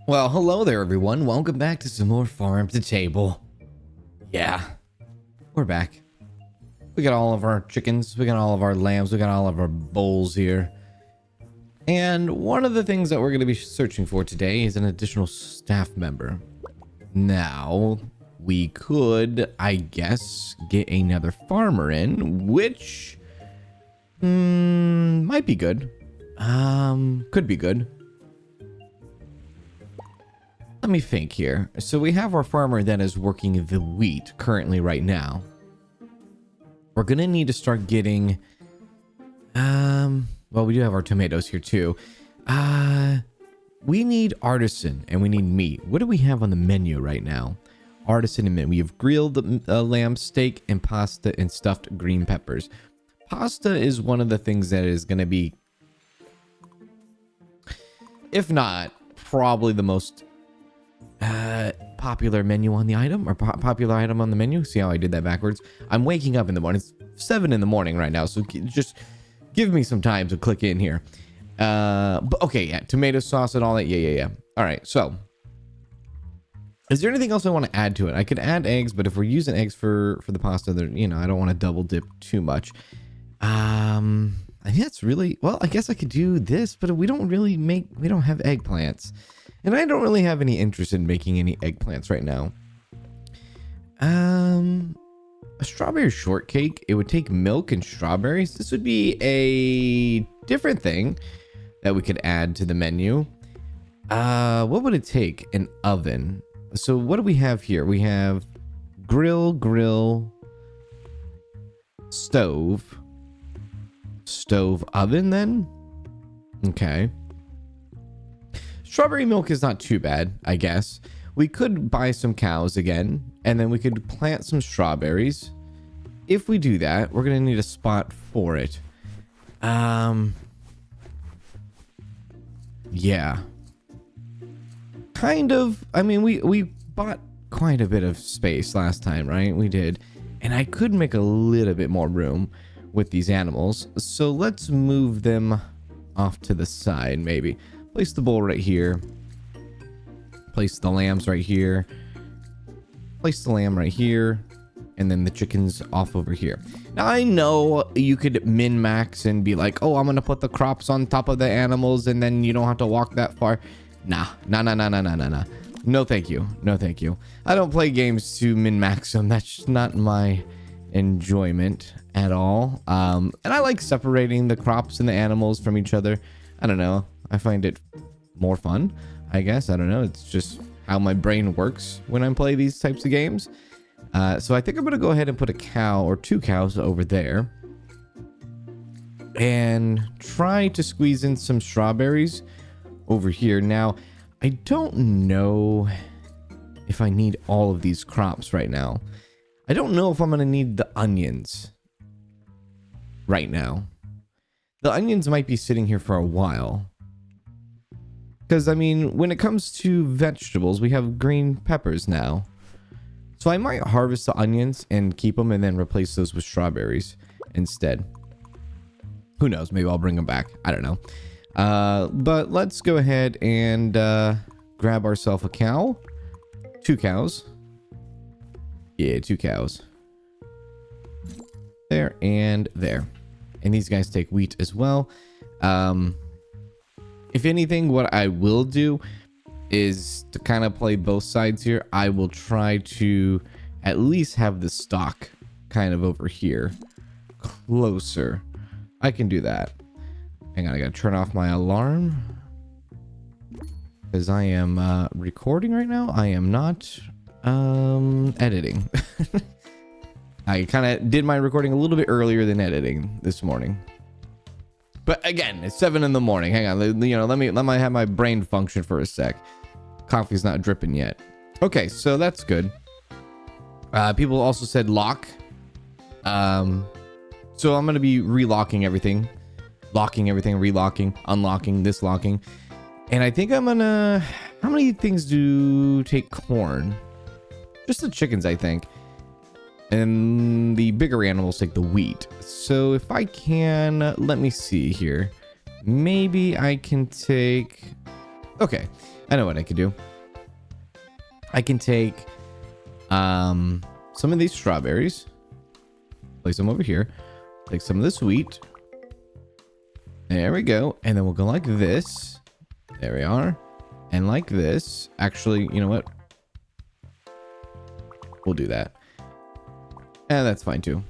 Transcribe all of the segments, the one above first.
Well, hello there, everyone. Welcome back to some more Farm to Table. Yeah, we're back. We got all of our chickens, we got all of our lambs, we got all of our bulls here. And one of the things that we're going to be searching for today is an additional staff member. Now, we could, I guess, get another farmer in, which might be good. Could be good. Let me think here. So we have our farmer that is working the wheat currently right now. We're going to need to start getting, well, we do have our tomatoes here too. We need artisan and we need meat. What do we have on the menu right now? Artisan and meat. We have grilled lamb steak and pasta and stuffed green peppers. Pasta is one of the things that is going to be, if not probably the most popular menu on the item, or popular item on the menu. See how I did that backwards? I'm waking up in the morning. It's 7 in the morning right now, so just give me some time to click in here. But okay, yeah, tomato sauce and all that. Yeah. All right, so is there anything else I want to add to it? I could add eggs, but if we're using eggs for the pasta, you know, I don't want to double dip too much. I think that's really, well, I guess I could do this, but we don't have eggplants. And I don't really have any interest in making any eggplants right now. A strawberry shortcake. It would take milk and strawberries. This would be a different thing that we could add to the menu. What would it take? An oven. So what do we have here? We have grill, stove oven then. Okay. Strawberry milk is not too bad, I guess. We could buy some cows again, and then we could plant some strawberries. If we do that, we're going to need a spot for it. Yeah. Kind of. I mean, we bought quite a bit of space last time, right? We did. And I could make a little bit more room with these animals. So let's move them off to the side, maybe. Place the bull right here. Place the lambs right here. Place the lamb right here. And then the chickens off over here. Now, I know you could min-max and be like, oh, I'm going to put the crops on top of the animals and then you don't have to walk that far. Nah. No, thank you. No, thank you. I don't play games to min-max them. That's not my enjoyment at all. And I like separating the crops and the animals from each other. I don't know. I find it more fun, I guess. I don't know. It's just how my brain works when I play these types of games. So I think I'm going to go ahead and put a cow or 2 cows over there. And try to squeeze in some strawberries over here. Now, I don't know if I need all of these crops right now. I don't know if I'm going to need the onions right now. The onions might be sitting here for a while. Because, I mean, when it comes to vegetables, we have green peppers now. So I might harvest the onions and keep them and then replace those with strawberries instead. Who knows? Maybe I'll bring them back. I don't know. But let's go ahead and grab ourselves a cow. 2 cows. Yeah, 2 cows. There and there. And these guys take wheat as well. If anything, what I will do is to kind of play both sides here. I will try to at least have the stock kind of over here. Closer. I can do that. Hang on, I gotta turn off my alarm. Because I am recording right now. I am not editing. I kind of did my recording a little bit earlier than editing this morning. But again, it's 7 in the morning. Hang on, you know, let me have my brain function for a sec. Coffee's not dripping yet. Okay, so that's good. People also said lock. So I'm gonna be relocking everything, locking everything, relocking, unlocking, this locking, and I think I'm gonna. How many things do take corn? Just the chickens, I think. And the bigger animals take the wheat. So if I can, let me see here. Maybe I can take... Okay. I know what I could do. I can take some of these strawberries, place them over here, take some of this wheat. There we go. And then we'll go like this. There we are. And like this. Actually, you know what? We'll do that. And that's fine too.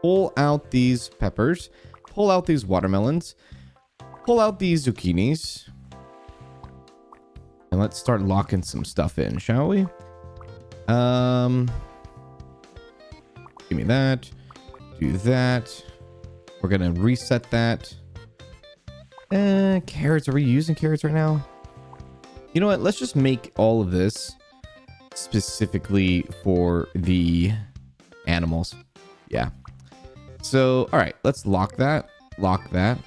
Pull out these peppers. Pull out these watermelons. Pull out these zucchinis. And let's start locking some stuff in, shall we? Give me that. Do that. We're gonna reset that. Carrots. Are we using carrots right now? You know what? Let's just make all of this specifically for the animals. Yeah. So, all right. Let's lock that. Lock that.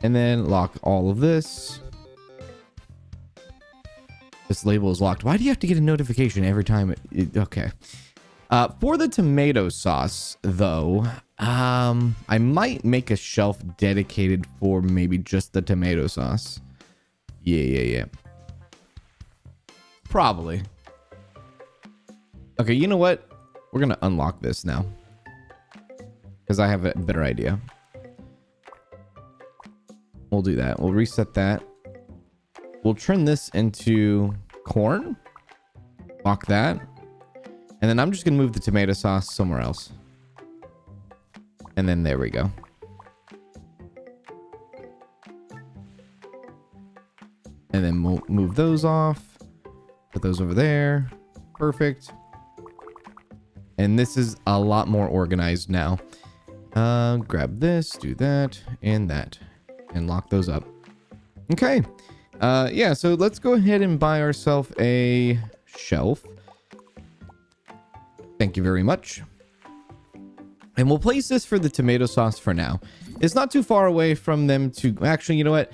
And then lock all of this. This label is locked. Why do you have to get a notification every time? Okay. For the tomato sauce, though, I might make a shelf dedicated for maybe just the tomato sauce. Yeah. Probably. Okay, you know what? We're going to unlock this now. Because I have a better idea. We'll do that. We'll reset that. We'll turn this into corn. Lock that. And then I'm just going to move the tomato sauce somewhere else. And then there we go. And then we'll move those off. Put those over there. Perfect. And this is a lot more organized now. Grab this, do that, and that. And lock those up. Okay. Yeah, so let's go ahead and buy ourselves a shelf. Thank you very much. And we'll place this for the tomato sauce for now. It's not too far away from them to... Actually, you know what?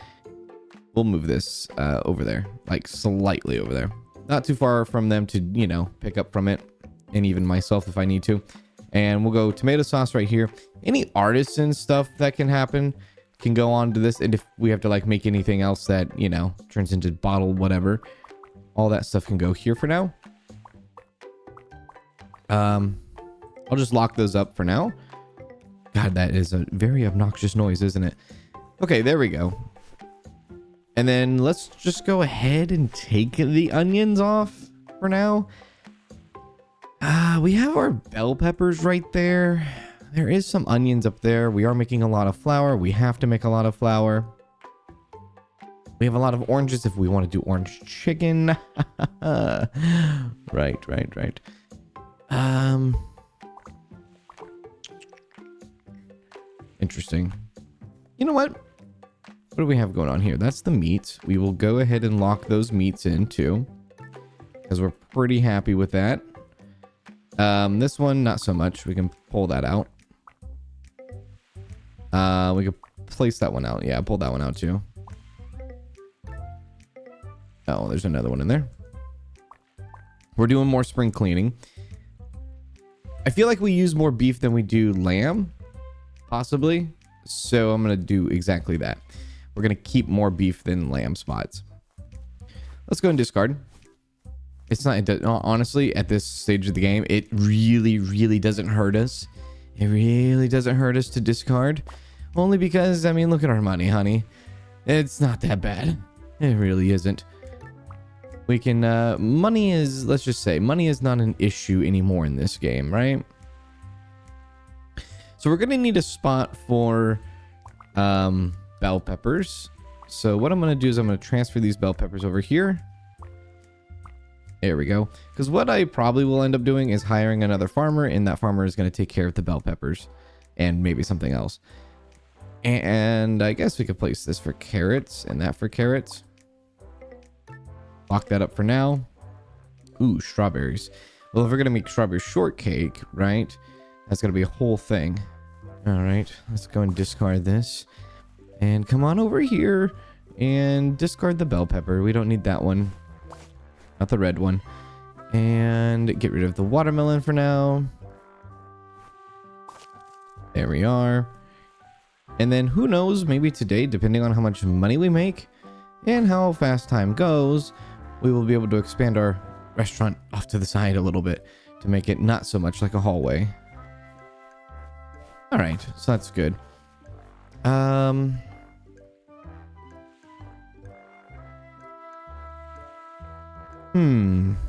We'll move this over there. Like, slightly over there. Not too far from them to, you know, pick up from it. And even myself if I need to. And we'll go tomato sauce right here. Any artisan stuff that can happen can go on to this. And if we have to, like, make anything else that, you know, turns into bottle whatever, all that stuff can go here for now. I'll just lock those up for now. God, that is a very obnoxious noise, isn't it? Okay, there we go. And then let's just go ahead and take the onions off for now. We have our bell peppers right there. There is some onions up there. We are making a lot of flour. We have to make a lot of flour. We have a lot of oranges if we want to do orange chicken. Right. Interesting. You know what? What do we have going on here? That's the meat. We will go ahead and lock those meats in too, because we're pretty happy with that. This one, not so much. We can pull that out. We could place that one out. Yeah, pull that one out too. Oh, there's another one in there. We're doing more spring cleaning. I feel like we use more beef than we do lamb, possibly. So I'm going to do exactly that. We're going to keep more beef than lamb spots. Let's go and discard. It's not, honestly, at this stage of the game, it really doesn't hurt us. It really doesn't hurt us to discard. Only because, I mean, look at our money, honey. It's not that bad. It really isn't. We can, money is, let's just say, money is not an issue anymore in this game, right? So we're going to need a spot for bell peppers. So what I'm going to do is I'm going to transfer these bell peppers over here. There we go. Because what I probably will end up doing is hiring another farmer, and that farmer is going to take care of the bell peppers and maybe something else. And I guess we could place this for carrots and that for carrots. Lock that up for now. Ooh, strawberries. Well, if we're going to make strawberry shortcake, right? That's going to be a whole thing. All right, let's go and discard this. And come on over here and discard the bell pepper. We don't need that one. Not the red one. And get rid of the watermelon for now. There we are. And then who knows, maybe today, depending on how much money we make and how fast time goes, we will be able to expand our restaurant off to the side a little bit to make it not so much like a hallway. All right, so that's good.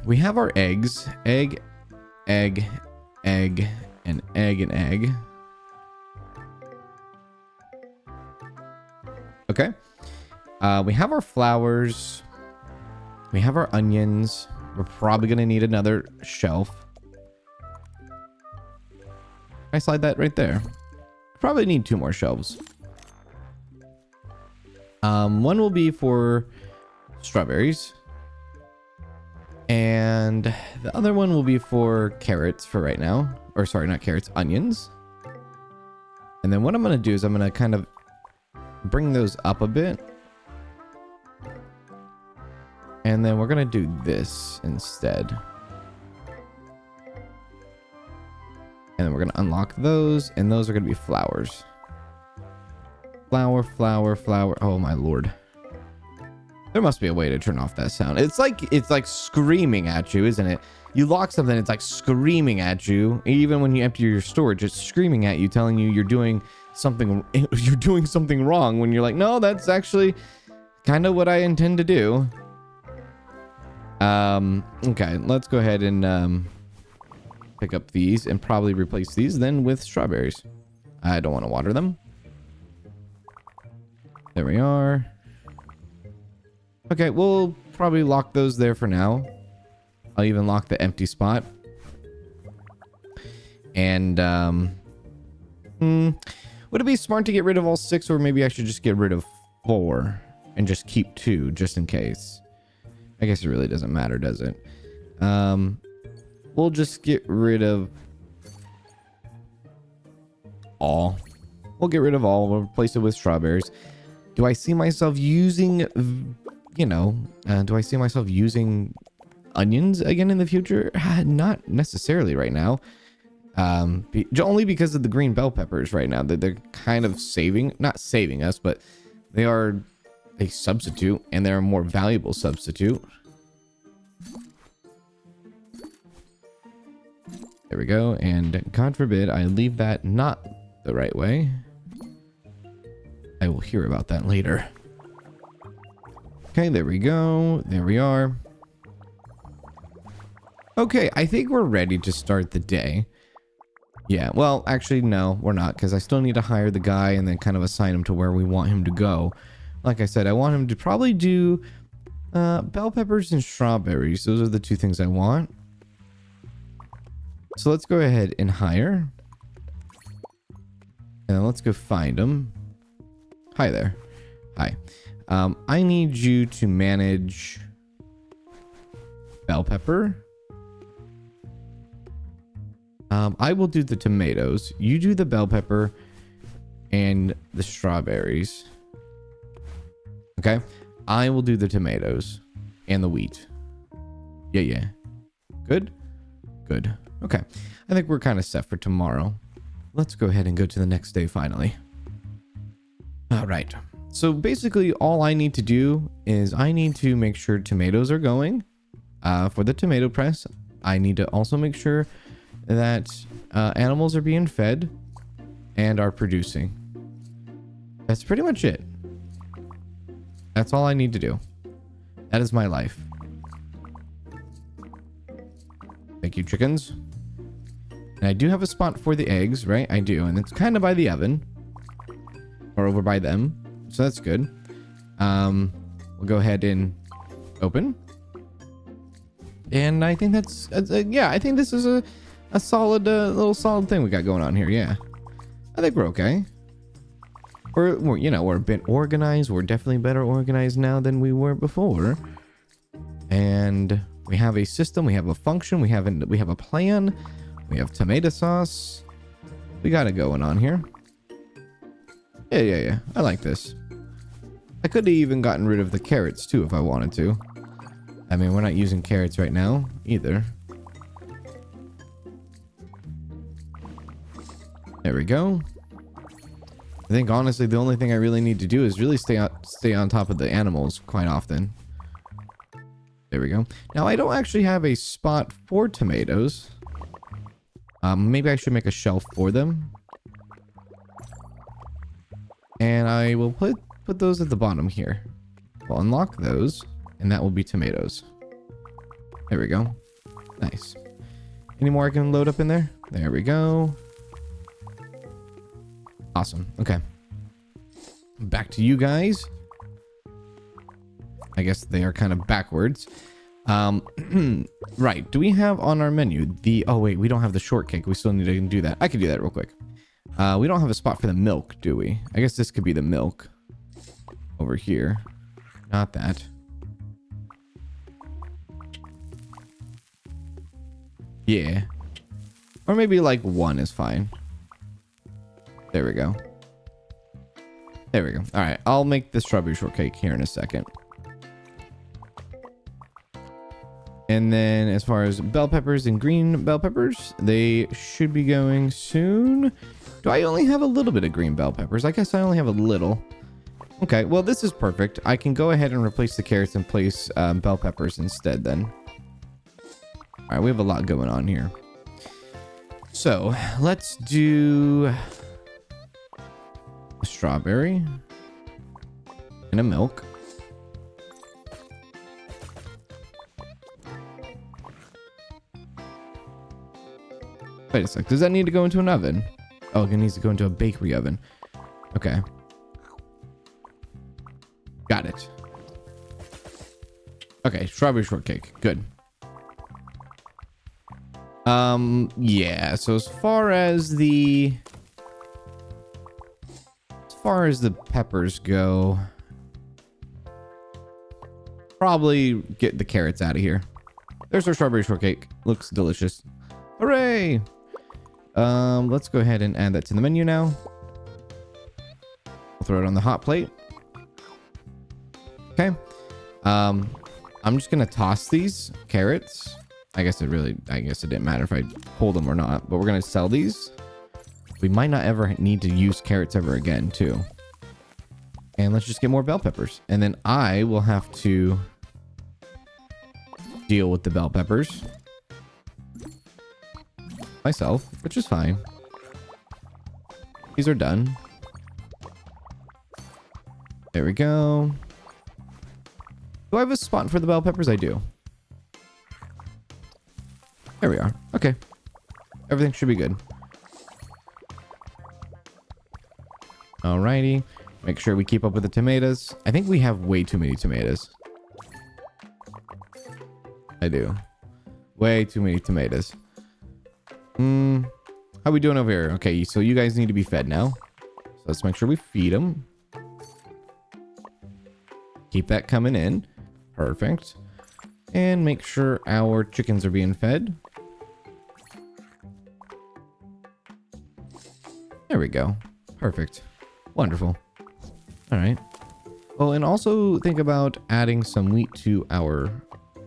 We have our eggs. Egg, egg, egg, and egg and egg. Okay. We have our flowers. We have our onions. We're probably going to need another shelf. Can I slide that right there? Probably need 2 more shelves. One will be for strawberries. And the other one will be for carrots for right now. Or sorry, not carrots, onions. And then what I'm going to do is I'm going to kind of bring those up a bit. And then we're going to do this instead. And then we're going to unlock those. And those are going to be flowers. Flower, flower, flower. Oh my lord. There must be a way to turn off that sound. It's like screaming at you, isn't it? You lock something, it's like screaming at you. Even when you empty your storage, it's screaming at you, telling you you're doing something wrong, when you're like, no, that's actually kind of what I intend to do. Okay, let's go ahead and pick up these and probably replace these then with strawberries. I don't want to water them. There we are. Okay, we'll probably lock those there for now. I'll even lock the empty spot. And would it be smart to get rid of all 6, or maybe I should just get rid of 4 and just keep 2 just in case? I guess it really doesn't matter, does it? We'll just get rid of all. We'll get rid of all. We'll replace it with strawberries. Do I see myself using, do I see myself using onions again in the future? Not necessarily right now. Only because of the green bell peppers right now. They're kind of not saving us, but they are a substitute, and they're a more valuable substitute. There we go. And God forbid I leave that not the right way. I will hear about that later. Okay, there we go. There we are. Okay, I think we're ready to start the day. Yeah, well, actually, no, we're not, because I still need to hire the guy and then kind of assign him to where we want him to go. Like I said, I want him to probably do bell peppers and strawberries. Those are the 2 things I want. So let's go ahead and hire. And let's go find him. Hi there. Hi. I need you to manage bell pepper. I will do the tomatoes. You do the bell pepper and the strawberries. Okay. I will do the tomatoes and the wheat. Yeah. Good. Good. Okay. I think we're kind of set for tomorrow. Let's go ahead and go to the next day finally. All right. So basically all I need to do is I need to make sure tomatoes are going for the tomato press. I need to also make sure that animals are being fed and are producing. That's pretty much it. That's all I need to do. That is my life. Thank you, chickens. And I do have a spot for the eggs, right? I do. And it's kind of by the oven. Or over by them. So that's good. We'll go ahead and open. And I think that's yeah, I think this is a solid, little solid thing we got going on here. Yeah. I think we're okay. We're a bit organized. We're definitely better organized now than we were before. And we have a system. We have a function. We have a plan. We have tomato sauce. We got it going on here. Yeah. I like this. I could have even gotten rid of the carrots too if I wanted to. I mean, we're not using carrots right now either. There we go. I think honestly the only thing I really need to do is really stay on top of the animals quite often. There we go. Now I don't actually have a spot for tomatoes. Maybe I should make a shelf for them. And I will put those at the bottom here. We'll unlock those, and that will be tomatoes. There we go. Nice. Any more I can load up in there? There we go. Awesome. Okay. Back to you guys. I guess they are kind of backwards. Right. Do we have on our menu the... Oh, wait. We don't have the shortcake. We still need to do that. I can do that real quick. We don't have a spot for the milk, do we? I guess this could be the milk. Over here. Not that. Yeah. Or maybe like one is fine. There we go. There we go. All right. I'll make the strawberry shortcake here in a second. And then as far as bell peppers and green bell peppers, they should be going soon. Do I only have a little bit of green bell peppers? I guess I only have a little. Okay, well, this is perfect. I can go ahead and replace the carrots and place bell peppers instead then. All right, we have a lot going on here. So let's do a strawberry and a milk. Wait a sec. Does that need to go into an oven? Oh, it needs to go into a bakery oven. Okay. Got it. Okay, strawberry shortcake. Good. Yeah, so as far as the peppers go, probably get the carrots out of here. There's our strawberry shortcake. Looks delicious. Hooray! Let's go ahead and add that to the menu now. We'll throw it on the hot plate. Okay. I'm just gonna toss these carrots. I guess it didn't matter if I pulled them or not, but we're gonna sell these. We might not ever need to use carrots ever again, too. And let's just get more bell peppers. And then I will have to deal with the bell peppers myself, which is fine. These are done. There we go. Do I have a spot for the bell peppers? I do. There we are. Okay. Everything should be good. Alrighty. Make sure we keep up with the tomatoes. I think we have way too many tomatoes. I do. Way too many tomatoes. How we doing over here? Okay, so you guys need to be fed now. So let's make sure we feed them. Keep that coming in. Perfect. And make sure our chickens are being fed. There we go. Perfect. Wonderful. All right. Oh, and also think about adding some wheat to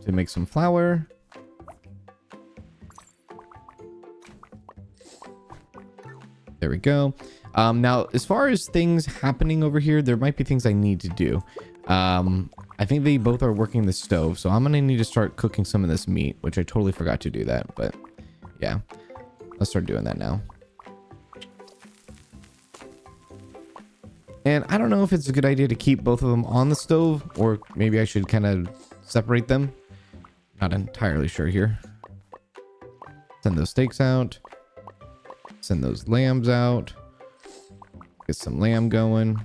make some flour. There we go. Now, as far as things happening over here, there might be things I need to do. I think they both are working the stove, so I'm gonna need to start cooking some of this meat, which I totally forgot to do that, but yeah, let's start doing that now. And I don't know if it's a good idea to keep both of them on the stove, or maybe I should kind of separate them. Not entirely sure here. Send those steaks out. Send those lambs out. Get some lamb going.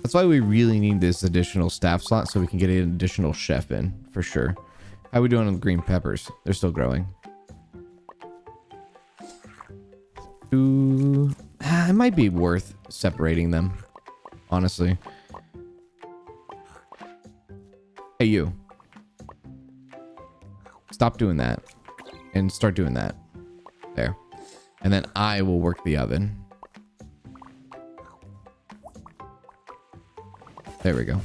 That's why we really need this additional staff slot, so we can get an additional chef in, for sure. How are we doing on the green peppers? They're still growing. It might be worth separating them, honestly. Hey, you. Stop doing that. And start doing that. There. And then I will work the oven. There we go.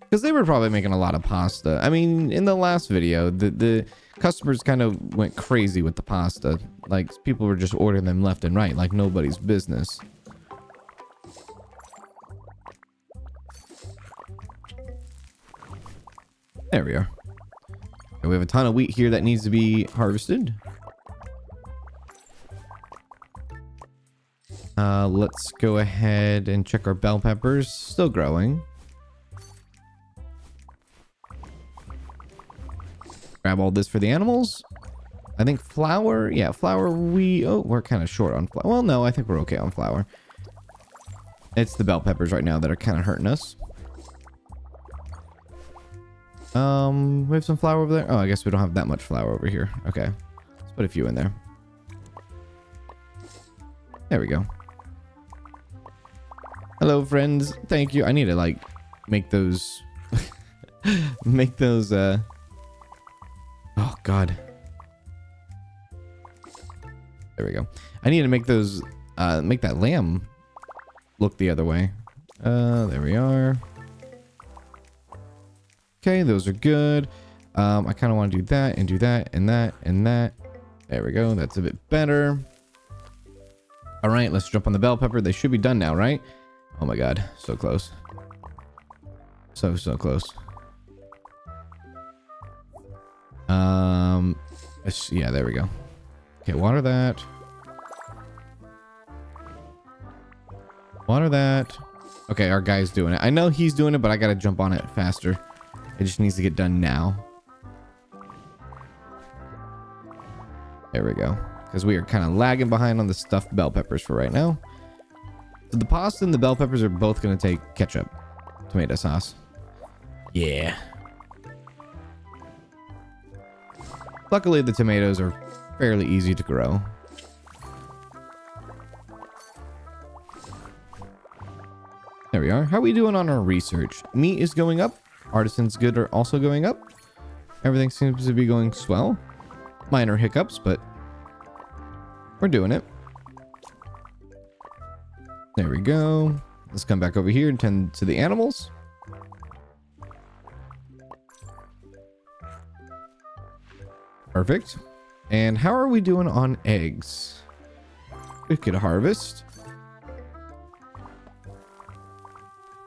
Because they were probably making a lot of pasta. I mean, in the last video, the customers kind of went crazy with the pasta. Like, people were just ordering them left and right, like nobody's business. There we are. And we have a ton of wheat here that needs to be harvested. Let's go ahead and check our bell peppers. Still growing. Grab all this for the animals. I think flour. Yeah, flour. We're kind of short on flour. Well, no, I think we're okay on flour. It's the bell peppers right now that are kind of hurting us. We have some flour over there. Oh, I guess we don't have that much flour over here. Okay. Let's put a few in there. There we go. Hello, friends. Thank you. I need to, like, make those... make those, Oh, God. There we go. I need to make those, make that lamb look the other way. There we are. Okay, those are good. I kind of want to do that and do that and that and that. There we go. That's a bit better. All right, let's jump on the bell pepper. They should be done now, right? Oh my God, so close. So close. Yeah, there we go. Okay, water that. Water that. Okay, our guy's doing it. I know he's doing it, but I gotta jump on it faster. It just needs to get done now. There we go. Because we are kind of lagging behind on the stuffed bell peppers for right now. So the pasta and the bell peppers are both going to take ketchup. Tomato sauce. Yeah. Luckily, the tomatoes are fairly easy to grow. There we are. How are we doing on our research? Meat is going up. Artisan's good are also going up. Everything seems to be going swell. Minor hiccups, but we're doing it. There we go. Let's come back over here and tend to the animals. Perfect. And how are we doing on eggs? We could harvest.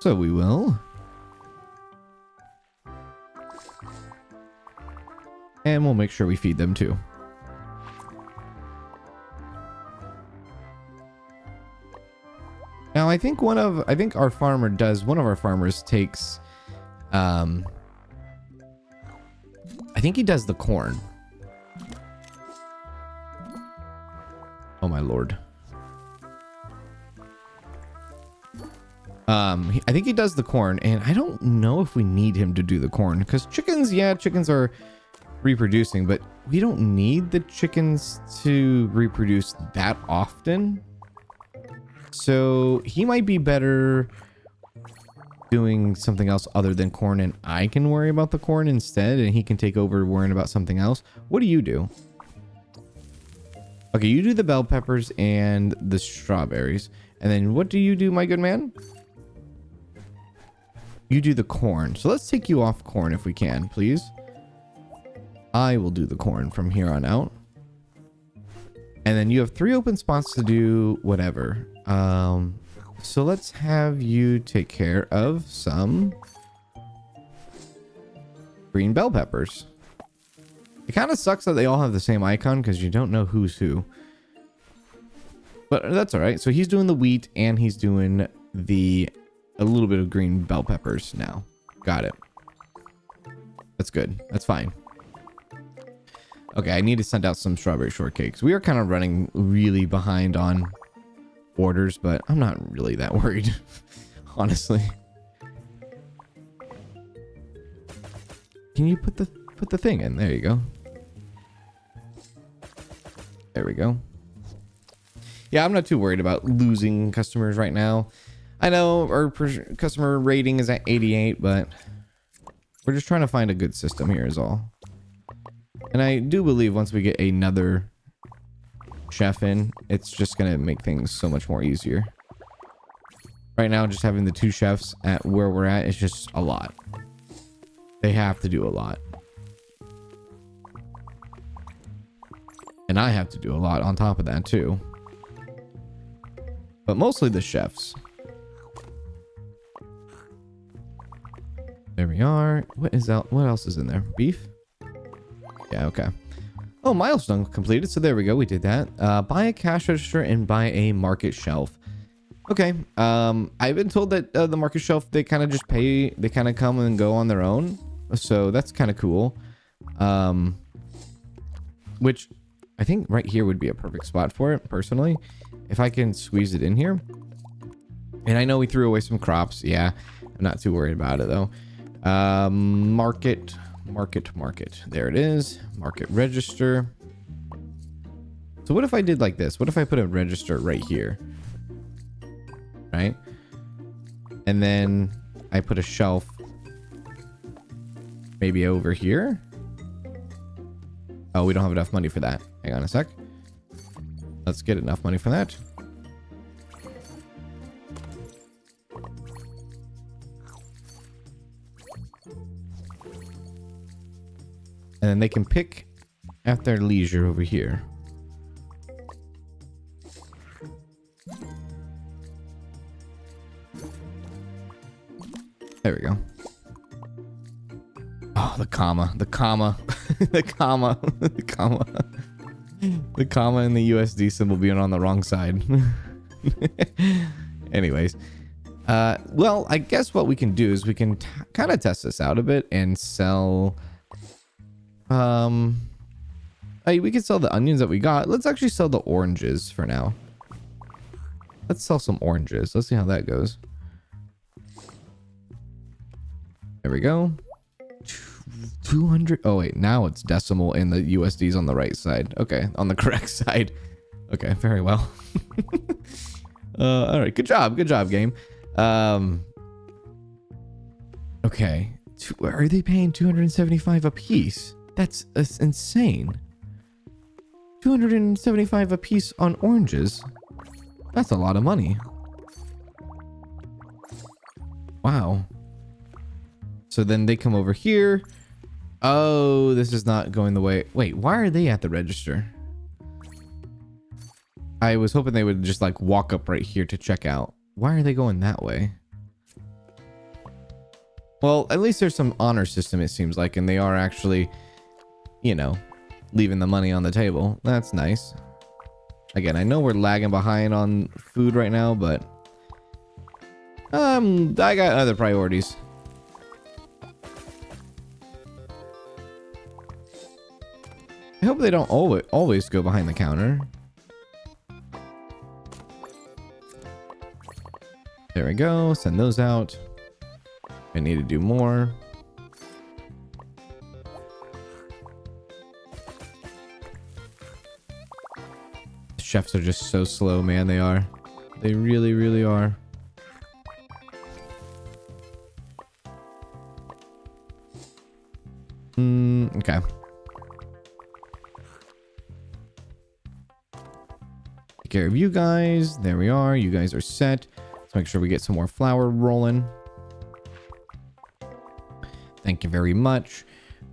So we will. And we'll make sure we feed them too. Now I think our farmer does, one of our farmers takes, I think he does the corn. Oh my Lord. I think he does the corn, and I don't know if we need him to do the corn, because chickens, yeah, chickens are reproducing, but we don't need the chickens to reproduce that often. So he might be better doing something else other than corn, and I can worry about the corn instead, and he can take over worrying about something else. What do you do? Okay, you do the bell peppers and the strawberries. And then what do you do, my good man? You do the corn. So let's take you off corn if we can, please. I will do the corn from here on out. And then you have 3 open spots to do whatever. So let's have you take care of some green bell peppers. It kind of sucks that they all have the same icon because you don't know who's who. But that's all right. So he's doing the wheat and he's doing a little bit of green bell peppers now. Got it. That's good. That's fine. Okay, I need to send out some strawberry shortcakes. We are kind of running really behind on orders, but I'm not really that worried, honestly. Can you put the thing in? There you go. There we go. Yeah, I'm not too worried about losing customers right now. I know our customer rating is at 88, but we're just trying to find a good system here is all. And I do believe once we get another chef in, it's just going to make things so much more easier. Right now, just having the 2 chefs at where we're at is just a lot. They have to do a lot. And I have to do a lot on top of that too. But mostly the chefs. There we are. What is out? What else is in there? Beef? Yeah, okay. Oh, milestone completed. So there we go. We did that. Buy a cash register and buy a market shelf. Okay. I've been told that the market shelf, they kind of just pay. They kind of come and go on their own. So that's kind of cool. Which I think right here would be a perfect spot for it, personally. If I can squeeze it in here. And I know we threw away some crops. Yeah, I'm not too worried about it, though. Market. There it is. Market register. So what if I did like this? What if I put a register right here? Right? And then I put a shelf maybe over here. Oh, we don't have enough money for that. Hang on a sec. Let's get enough money for that. And then they can pick at their leisure over here. There we go. Oh, the comma. The comma and the USD symbol being on the wrong side. Anyways. Well, I guess what we can do is we can kind of test this out a bit and sell... we could sell the onions that we got. Let's actually sell the oranges for now. Let's sell some oranges. Let's see how that goes. There we go. 200. Oh, wait. Now it's decimal and the USD's on the right side. Okay. On the correct side. Okay. Very well. All right. Good job. Good job, game. Okay. Are they paying 275 a piece? That's insane. 275 a piece on oranges. That's a lot of money. Wow. So then they come over here. Oh, this is not going the way. Wait, why are they at the register? I was hoping they would just like walk up right here to check out. Why are they going that way? Well, at least there's some honor system, it seems like, and they are actually, you know, leaving the money on the table. That's nice. Again, I know we're lagging behind on food right now, but I got other priorities. I hope they don't always go behind the counter. There we go. Send those out. I need to do more. Chefs are just so slow, man. They are. They really, really are. Okay. Take care of you guys. There we are. You guys are set. Let's make sure we get some more flour rolling. Thank you very much.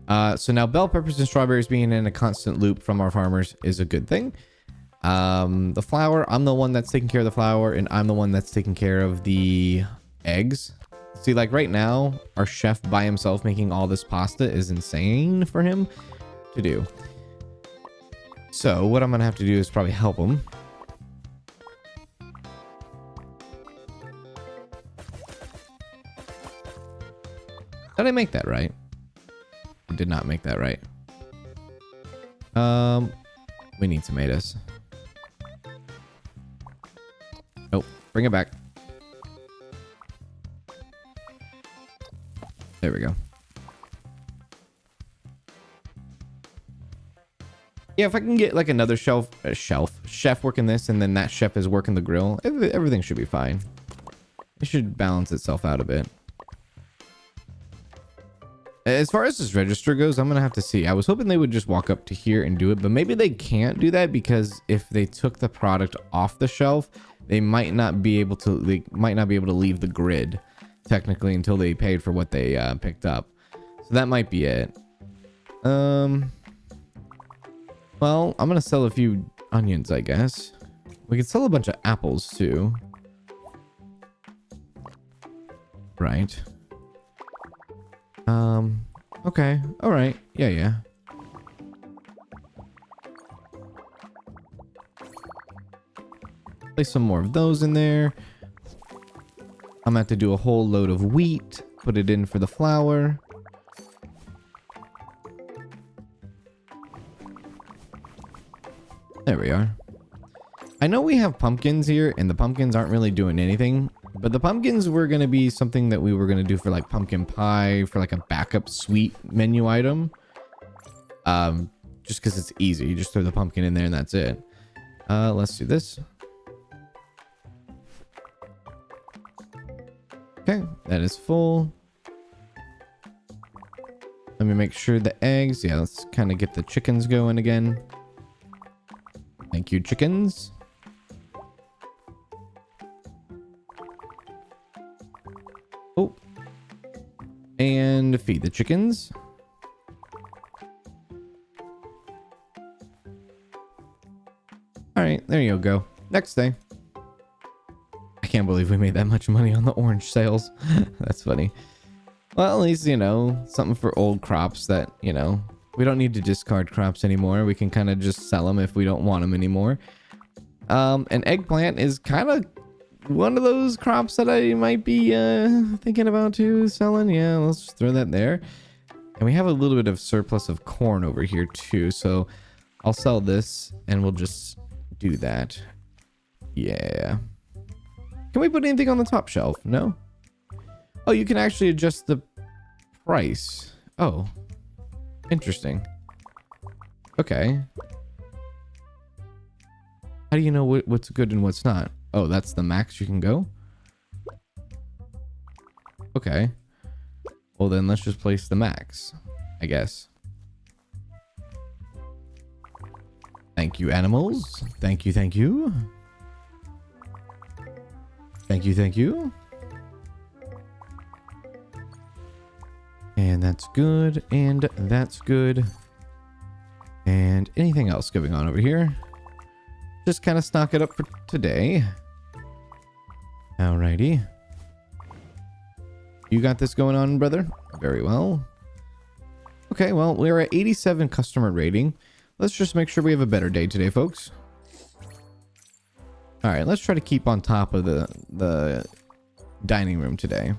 So now bell peppers and strawberries being in a constant loop from our farmers is a good thing. The flour, I'm the one that's taking care of the flour, and I'm the one that's taking care of the eggs. See, like right now, our chef by himself making all this pasta is insane for him to do. So what I'm gonna have to do is probably help him. Did I make that right? I did not make that right. We need tomatoes. Oh, bring it back. There we go. Yeah, if I can get like another chef working this, and then that chef is working the grill, everything should be fine. It should balance itself out a bit. As far as this register goes, I'm gonna have to see. I was hoping they would just walk up to here and do it, but maybe they can't do that because if they took the product off the shelf, they might not be able to. They might not be able to leave the grid technically until they paid for what they picked up. So that might be it. Well, Well, I'm gonna sell a few onions, I guess. We could sell a bunch of apples too. Right. Okay. All right. Yeah, yeah. Place some more of those in there. I'm gonna have to do a whole load of wheat. Put it in for the flour. There we are. I know we have pumpkins here, and the pumpkins aren't really doing anything. But the pumpkins were going to be something that we were going to do for like pumpkin pie, for like a backup sweet menu item. Just because it's easy. You just throw the pumpkin in there and that's it. Let's do this. Okay, that is full. Let me make sure the eggs. Yeah, let's kind of get the chickens going again. Thank you, chickens. Oh. And feed the chickens. All right, there you go. Next day. I can't believe we made that much money on the orange sales. That's funny. Well, at least, you know, something for old crops that, you know, we don't need to discard crops anymore. We can kind of just sell them if we don't want them anymore. An eggplant is kind of one of those crops that I might be thinking about too selling. Yeah, let's just throw that there. And we have a little bit of surplus of corn over here too. So I'll sell this and we'll just do that. Yeah. Can we put anything on the top shelf? No? Oh, you can actually adjust the price. Oh, interesting. Okay. How do you know what's good and what's not? Oh, that's the max you can go? Okay. Well, then let's just place the max, I guess. Thank you, animals. Thank you, thank you. Thank you, thank you. And that's good, and that's good. And anything else going on over here? Just kind of stock it up for today. Alrighty. You got this going on, brother? Very well. Okay, well, we're at 87 customer rating. Let's just make sure we have a better day today, folks. Alright, let's try to keep on top of the dining room today.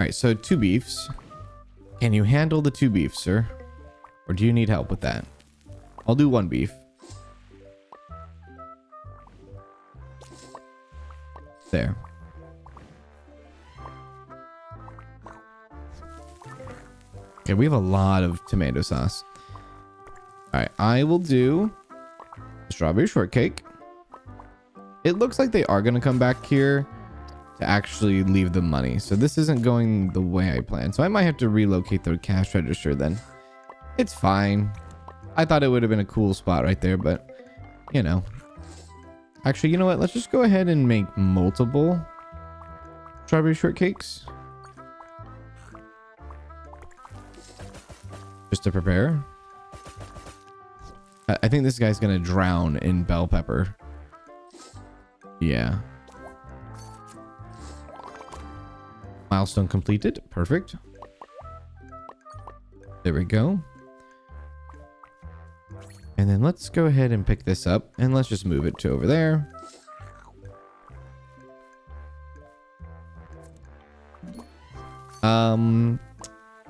Alright, so 2 beefs. Can you handle the 2 beefs, sir? Or do you need help with that? I'll do 1 beef. There. Okay, we have a lot of tomato sauce. Alright, I will do strawberry shortcake. It looks like they are going to come back here to actually leave the money. So this isn't going the way I planned. So I might have to relocate the cash register then. It's fine. I thought it would have been a cool spot right there, but you know. Actually, you know what? Let's just go ahead and make multiple strawberry shortcakes. Just to prepare. I think this guy's gonna drown in bell pepper. Yeah. Milestone completed. Perfect. There we go. And then let's go ahead and pick this up and let's just move it to over there.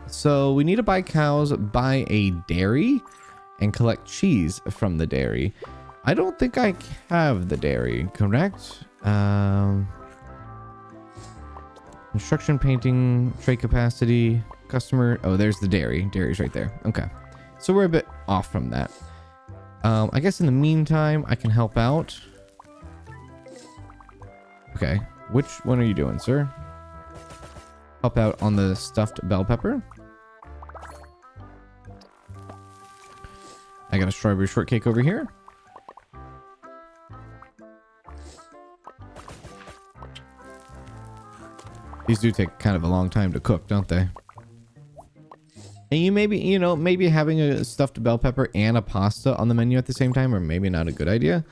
So we need to buy cows, buy a dairy, and collect cheese from the dairy. I don't think I have the dairy, correct? Construction, painting, trade capacity, customer. Oh, there's the dairy. Dairy's right there. Okay. So we're a bit off from that. I guess in the meantime, I can help out. Okay. Which one are you doing, sir? Help out on the stuffed bell pepper. I got a strawberry shortcake over here. These do take kind of a long time to cook, don't they? And you maybe, maybe having a stuffed bell pepper and a pasta on the menu at the same time, or maybe not a good idea.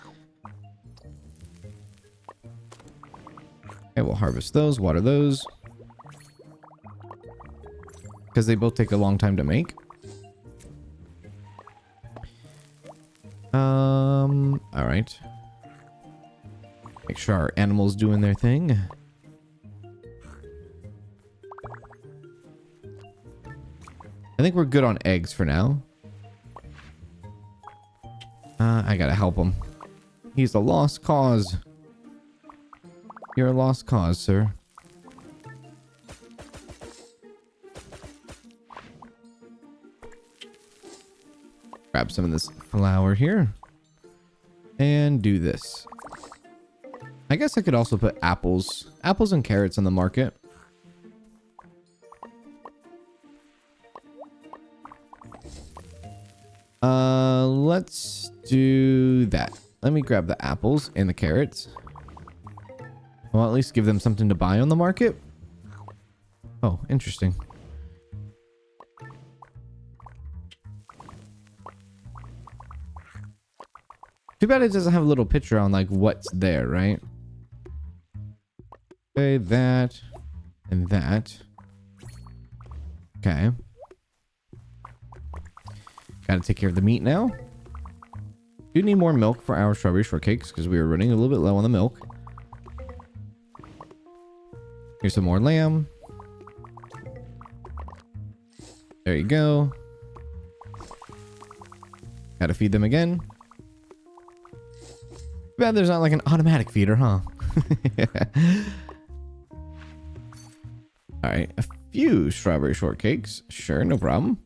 Okay, we'll harvest those, water those. Because they both take a long time to make. All right. Make sure our animals doing their thing. I think we're good on eggs for now. I gotta help him. He's a lost cause. You're a lost cause, sir. Grab some of this flour here. And do this. I guess I could also put apples and carrots on the market. Let's do that. Let me grab the apples and the carrots. Well, at least give them something to buy on the market. Oh, interesting. Too bad it doesn't have a little picture on like what's there, right? Okay, that and that. Okay. Gotta take care of the meat now. Do need more milk for our strawberry shortcakes because we were running a little bit low on the milk. Here's some more lamb. There you go. Gotta feed them again. Too bad there's not like an automatic feeder, huh? Alright, a few strawberry shortcakes. Sure, no problem.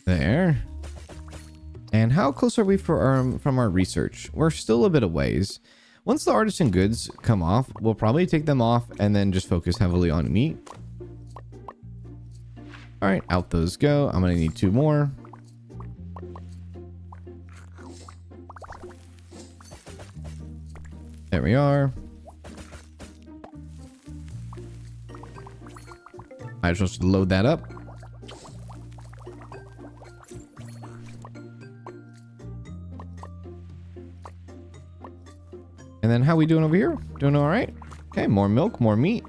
There. And how close are we from our research? We're still a bit of ways. Once the artisan goods come off, we'll probably take them off and then just focus heavily on meat. Alright, out those go. I'm going to need 2 more. There we are. I just supposed to load that up. And then how we doing over here? Doing all right? Okay, more milk, more meat.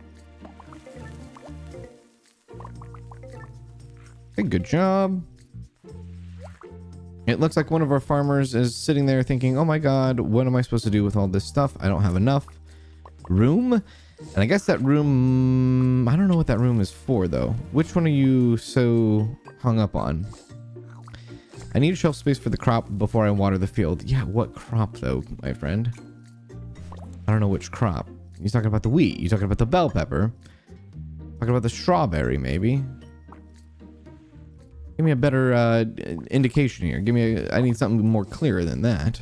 Okay, good job. It looks like one of our farmers is sitting there thinking, oh my god, what am I supposed to do with all this stuff? I don't have enough room. And I guess that room, I don't know what that room is for though. Which one are you so hung up on? I need shelf space for the crop before I water the field. Yeah, what crop though, my friend? I don't know which crop. He's talking about the wheat. You're talking about the bell pepper. Talking about the strawberry, maybe. Give me a better indication here. I need something more clear than that.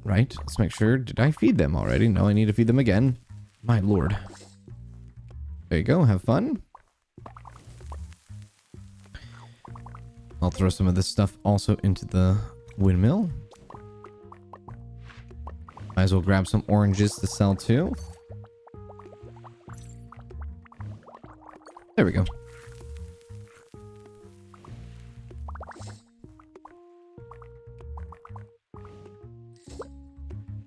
Right. Let's make sure. Did I feed them already? No, I need to feed them again. My lord. There you go. Have fun. I'll throw some of this stuff also into the windmill. Might as well grab some oranges to sell too. There we go.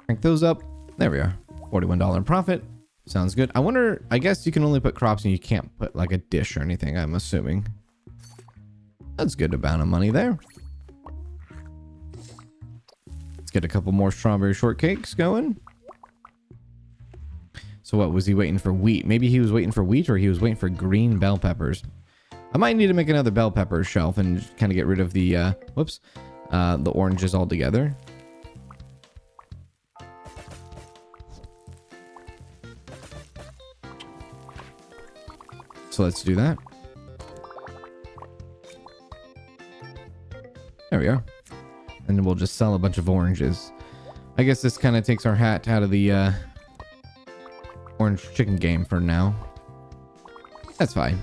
Crank those up. There we are. $41 profit. Sounds good. I wonder, I guess you can only put crops and you can't put like a dish or anything, I'm assuming. That's a good amount of money there. Let's get a couple more strawberry shortcakes going. So what, was he waiting for wheat? Maybe he was waiting for wheat or he was waiting for green bell peppers. I might need to make another bell pepper shelf and kind of get rid of the, the oranges altogether. So let's do that. There we are. And then we'll just sell a bunch of oranges. I guess this kind of takes our hat out of the orange chicken game for now. That's fine.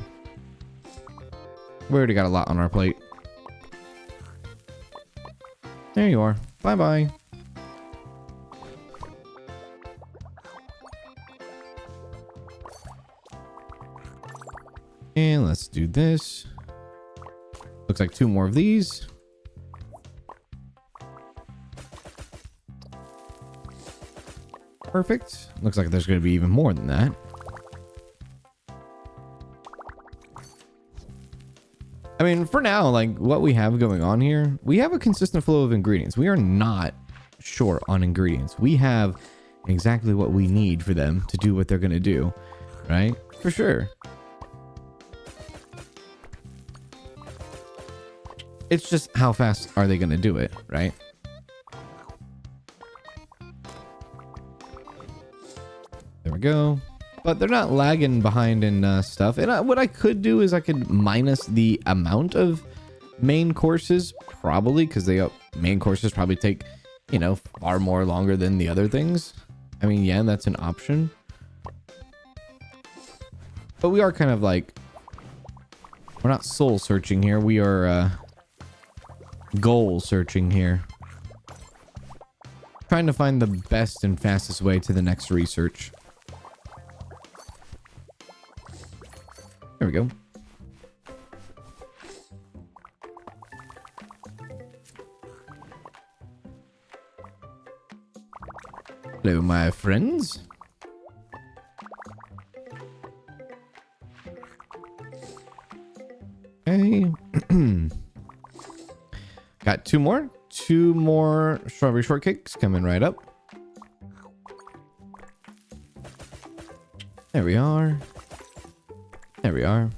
We already got a lot on our plate. There you are. Bye-bye. And let's do this. Looks like 2 more of these. Perfect. Looks like there's going to be even more than that. I mean, for now, like what we have going on here, we have a consistent flow of ingredients. We are not short on ingredients. We have exactly what we need for them to do what they're going to do, right? For sure. It's just how fast are they going to do it, right? There we go. But they're not lagging behind in stuff. And what I could do is I could minus the amount of main courses, probably, because the main courses probably take, you know, far more longer than the other things. I mean, yeah, that's an option. But we are kind of like, we're not soul searching here. We are goal searching here. Trying to find the best and fastest way to the next research. There we go. Hello, my friends. Okay. Got 2 more. 2 more strawberry shortcakes coming right up. There we are. There we are.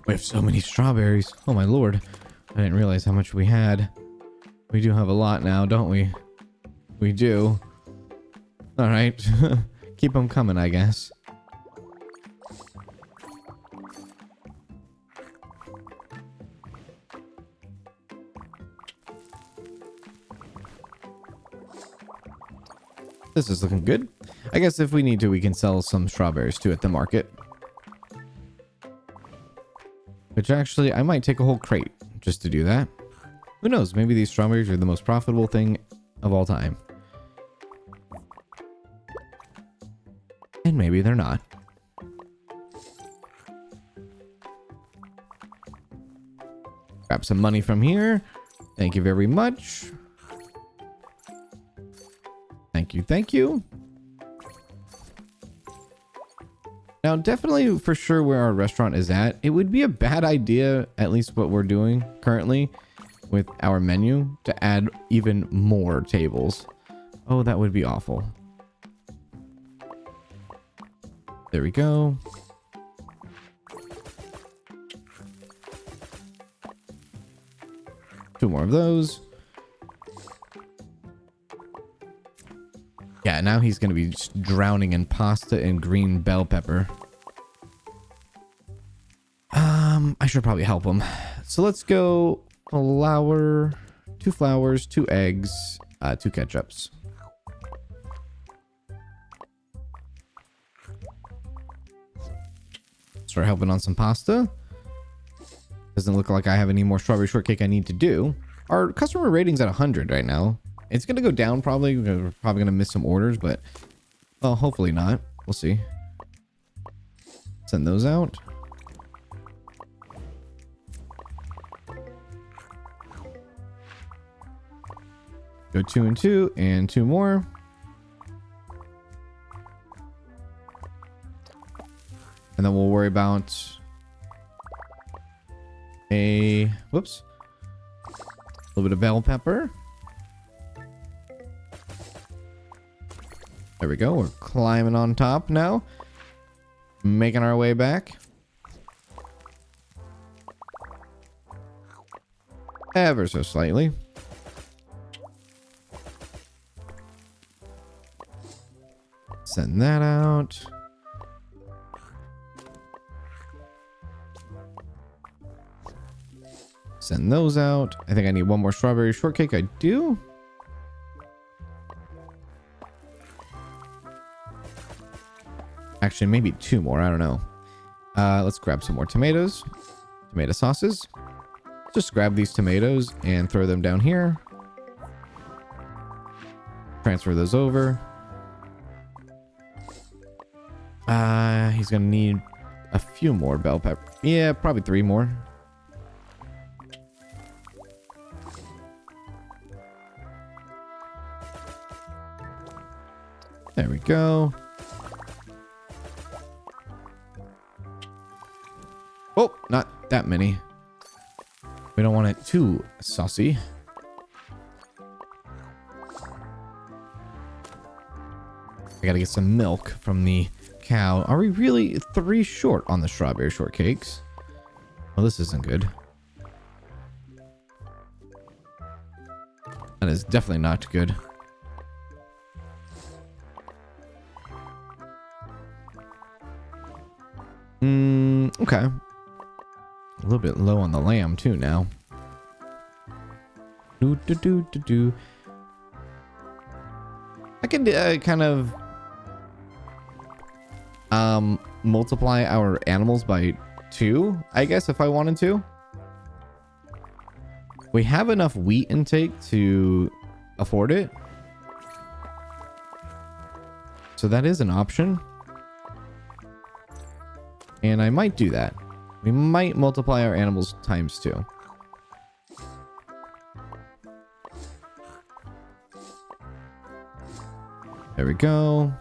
We have so many strawberries. Oh my lord. I didn't realize how much we had. We do have a lot now, don't we? We do. Alright. Keep them coming, I guess. This is looking good. I guess if we need to, we can sell some strawberries too at the market. Which actually, I might take a whole crate just to do that. Who knows? Maybe these strawberries are the most profitable thing of all time. And maybe they're not. Grab some money from here. Thank you very much. Thank you, thank you. Now, definitely for sure where our restaurant is at, it would be a bad idea, at least what we're doing currently with our menu, to add even more tables. Oh, that would be awful. There we go. Two more of those. Yeah, now he's going to be just drowning in pasta and green bell pepper. I should probably help him. So let's go flour, 2 flours, 2 eggs, 2 ketchups. Start helping on some pasta. Doesn't look like I have any more strawberry shortcake I need to do. Our customer rating's at 100 right now. It's going to go down probably. We're probably going to miss some orders, but well, hopefully not. We'll see. Send those out. Go 2 and 2 and 2 more. And then we'll worry about a, whoops, a little bit of bell pepper. There we go. We're climbing on top now. Making our way back. Ever so slightly. Send that out. Send those out. I think I need 1 more strawberry shortcake. I do. Actually, maybe 2 more. I don't know. Let's grab some more tomatoes. Tomato sauces. Just grab these tomatoes and throw them down here. Transfer those over. He's gonna need a few more bell pepper. Yeah, probably 3 more. There we go. Oh, not that many. We don't want it too saucy. I gotta get some milk from the cow. Are we really 3 short on the strawberry shortcakes? Well, this isn't good. That is definitely not good. Okay. A little bit low on the lamb too now. I can kind of multiply our animals by 2, I guess, if I wanted to. We have enough wheat intake to afford it, so that is an option, and I might do that. We might multiply our animals times 2. There we go.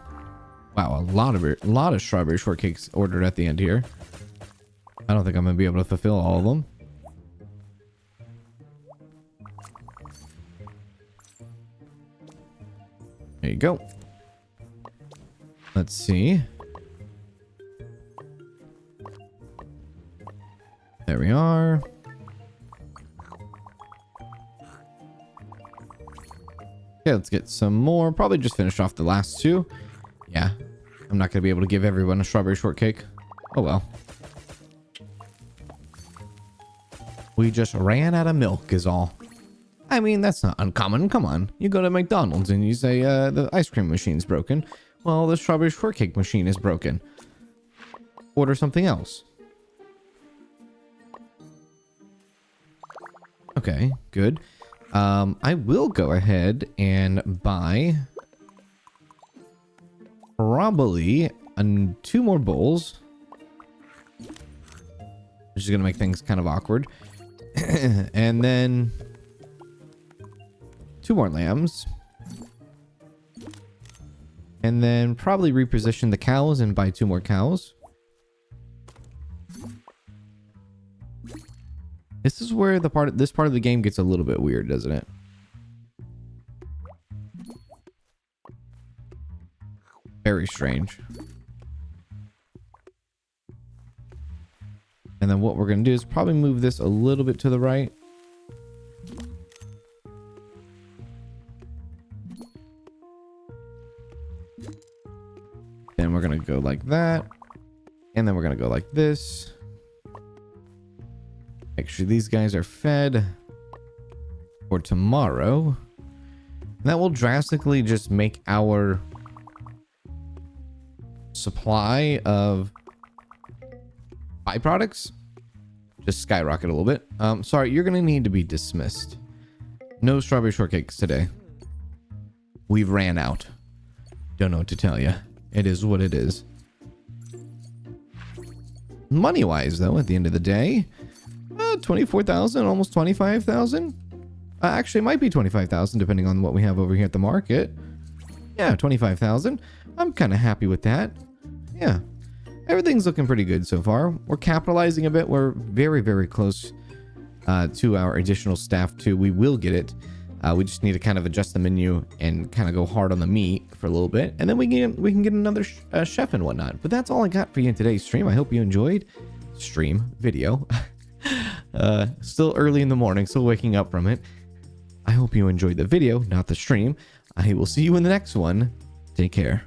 Wow, a lot of strawberry shortcakes ordered at the end here. I don't think I'm gonna be able to fulfill all of them. There you go. Let's see. There we are. Okay, let's get some more. Probably just finish off the last 2. Yeah, I'm not going to be able to give everyone a strawberry shortcake. Oh well. We just ran out of milk is all. I mean, that's not uncommon. Come on. You go to McDonald's and you say, the ice cream machine's broken. Well, the strawberry shortcake machine is broken. Order something else. Okay, good. I will go ahead and buy probably 2 more bowls, which is going to make things kind of awkward. And then 2 more lambs. And then probably reposition the cows and buy 2 more cows. This is where this part of the game gets a little bit weird, doesn't it? Very strange. And then what we're going to do is probably move this a little bit to the right. Then we're going to go like that. And then we're going to go like this. Make sure these guys are fed for tomorrow. And that will drastically just make our supply of byproducts just skyrocket a little bit. Sorry, you're gonna need to be dismissed. No strawberry shortcakes today. We've ran out. Don't know what to tell you. It is what it is. Money wise though, at the end of the day, 24,000, almost 25,000. Actually, it might be 25,000 depending on what we have over here at the market. Yeah, 25,000. I'm kind of happy with that. Yeah, everything's looking pretty good so far. We're capitalizing a bit. We're very, very close to our additional staff too. We will get it. We just need to kind of adjust the menu and kind of go hard on the meat for a little bit, and then we can get another chef and whatnot. But that's all I got for you in today's stream. I hope you enjoyed video. Still early in the morning, still waking up from it. I hope you enjoyed the video, not the stream. I will see you in the next one. Take care.